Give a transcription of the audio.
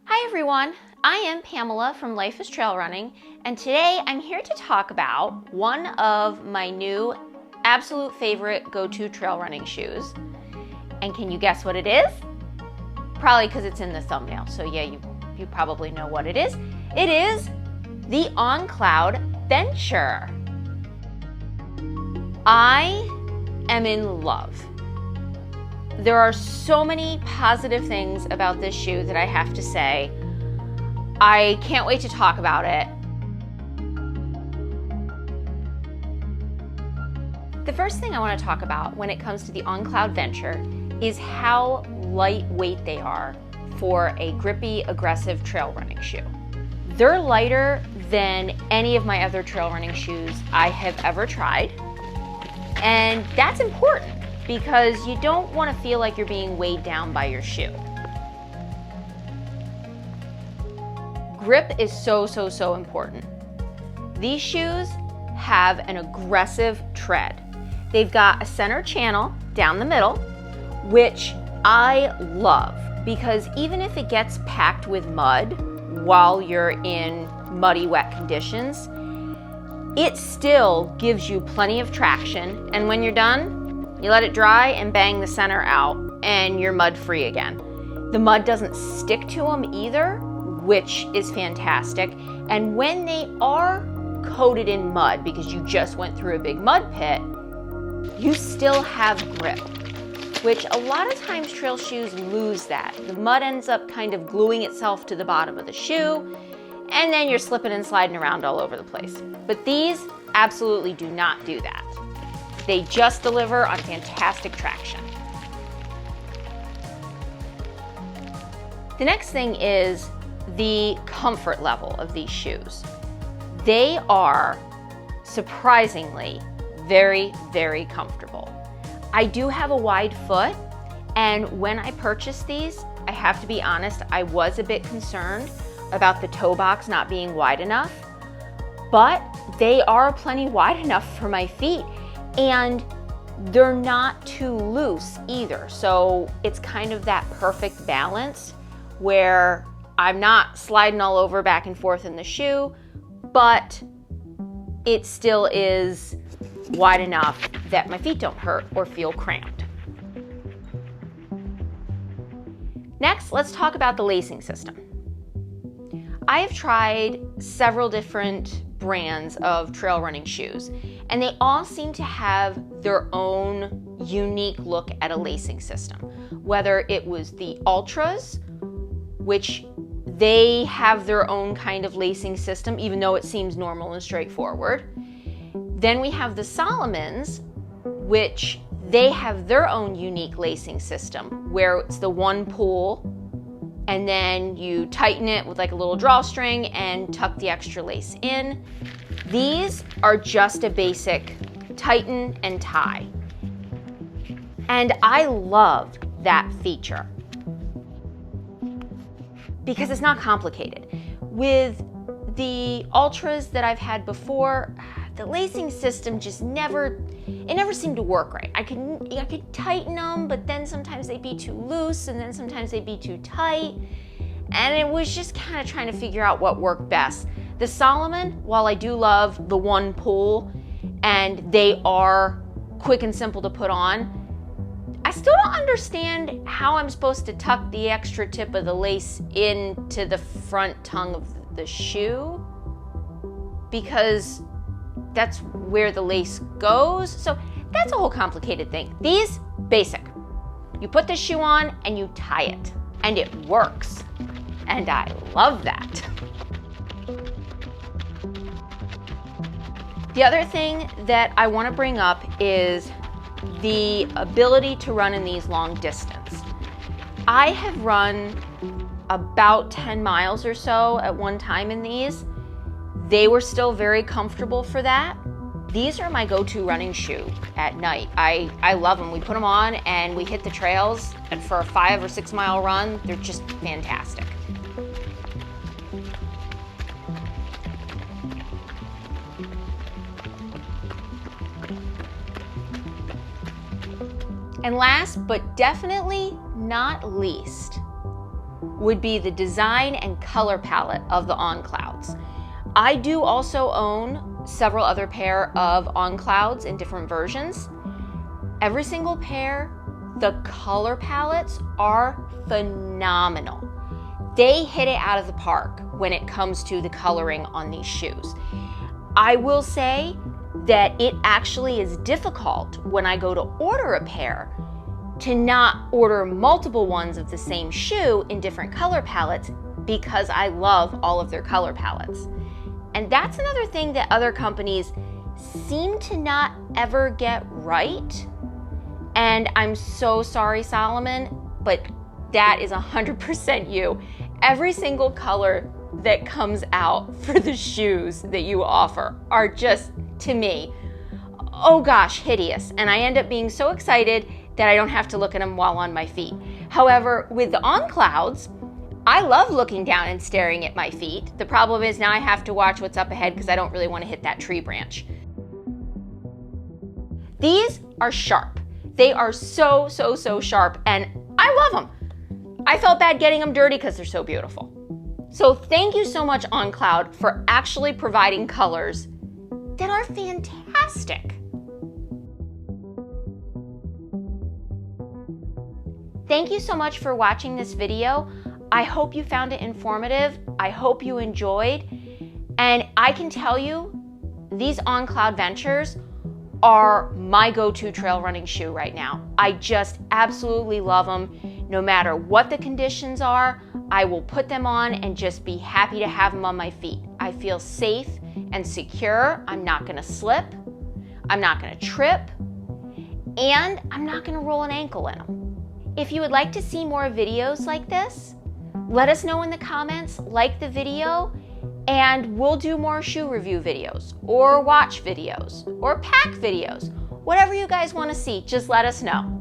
Hi everyone, I am Pamela from Life is Trail Running, and today I'm here to talk about one of my new absolute favorite go-to trail running shoes. And can you guess what it is? Probably because it's in the thumbnail, so yeah, you probably know what it is. It is the On Cloudventure. I am in love. There are so many positive things about this shoe that I have to say. I can't wait to talk about it. The first thing I want to talk about when it comes to the On Cloudventure is how lightweight they are for a grippy, aggressive trail running shoe. They're lighter than any of my other trail running shoes I have ever tried, and that's important, because you don't want to feel like you're being weighed down by your shoe. Grip is so important. These shoes have an aggressive tread. They've got a center channel down the middle, which I love, because even if it gets packed with mud while you're in muddy, wet conditions, it still gives you plenty of traction, and when you're done, you let it dry and bang the center out and you're mud free again. The mud doesn't stick to them either, which is fantastic. And when they are coated in mud, because you just went through a big mud pit, you still have grip, which a lot of times trail shoes lose that. The mud ends up kind of gluing itself to the bottom of the shoe, and then you're slipping and sliding around all over the place. But these absolutely do not do that. They just deliver on fantastic traction. The next thing is the comfort level of these shoes. They are surprisingly very comfortable. I do have a wide foot, and when I purchased these, I have to be honest, I was a bit concerned about the toe box not being wide enough, but they are plenty wide enough for my feet. And they're not too loose either. So it's kind of that perfect balance where I'm not sliding all over back and forth in the shoe, but it still is wide enough that my feet don't hurt or feel cramped. Next, let's talk about the lacing system. I have tried several different brands of trail running shoes, and they all seem to have their own unique look at a lacing system. Whether it was the Ultras, which they have their own kind of lacing system, even though it seems normal and straightforward. Then we have the Solomons, which they have their own unique lacing system, where it's the one pull, and then you tighten it with like a little drawstring and tuck the extra lace in. These are just a basic tighten and tie. And I love that feature because it's not complicated. With the Ultras that I've had before, the lacing system just never seemed to work right. I could tighten them, but then sometimes they'd be too loose, and then sometimes they'd be too tight. And it was just kind of trying to figure out what worked best. The Solomon, while I do love the one pull, and they are quick and simple to put on, I still don't understand how I'm supposed to tuck the extra tip of the lace into the front tongue of the shoe, because that's where the lace goes. So that's a whole complicated thing. These, basic. You put the shoe on and you tie it, and it works. And I love that. The other thing that I want to bring up is the ability to run in these long distance. I have run about 10 miles or so at one time in these. They were still very comfortable for that. These are my go-to running shoe at night. I love them. We put them on and we hit the trails, and for a 5 or 6 mile run, they're just fantastic. And last, but definitely not least, would be the design and color palette of the On Clouds. I do also own several other pair of On Clouds in different versions. Every single pair, the color palettes are phenomenal. They hit it out of the park when it comes to the coloring on these shoes. I will say that it actually is difficult when I go to order a pair to not order multiple ones of the same shoe in different color palettes because I love all of their color palettes. And that's another thing that other companies seem to not ever get right. And I'm so sorry, Solomon, but that is 100% you. Every single color that comes out for the shoes that you offer are just, to me, oh gosh, hideous. And I end up being so excited that I don't have to look at them while on my feet. However, with the On Clouds, I love looking down and staring at my feet. The problem is now I have to watch what's up ahead because I don't really want to hit that tree branch. These are sharp. They are so sharp, and I love them. I felt bad getting them dirty because they're so beautiful. So thank you so much, On Cloud, for actually providing colors that are fantastic. Thank you so much for watching this video. I hope you found it informative. I hope you enjoyed. And I can tell you, these On Cloudventures are my go-to trail running shoe right now. I just absolutely love them. No matter what the conditions are, I will put them on and just be happy to have them on my feet. I feel safe and secure. I'm not gonna slip, I'm not gonna trip, and I'm not gonna roll an ankle in them. If you would like to see more videos like this, let us know in the comments, like the video, and we'll do more shoe review videos, or watch videos, or pack videos. Whatever you guys want to see, just let us know.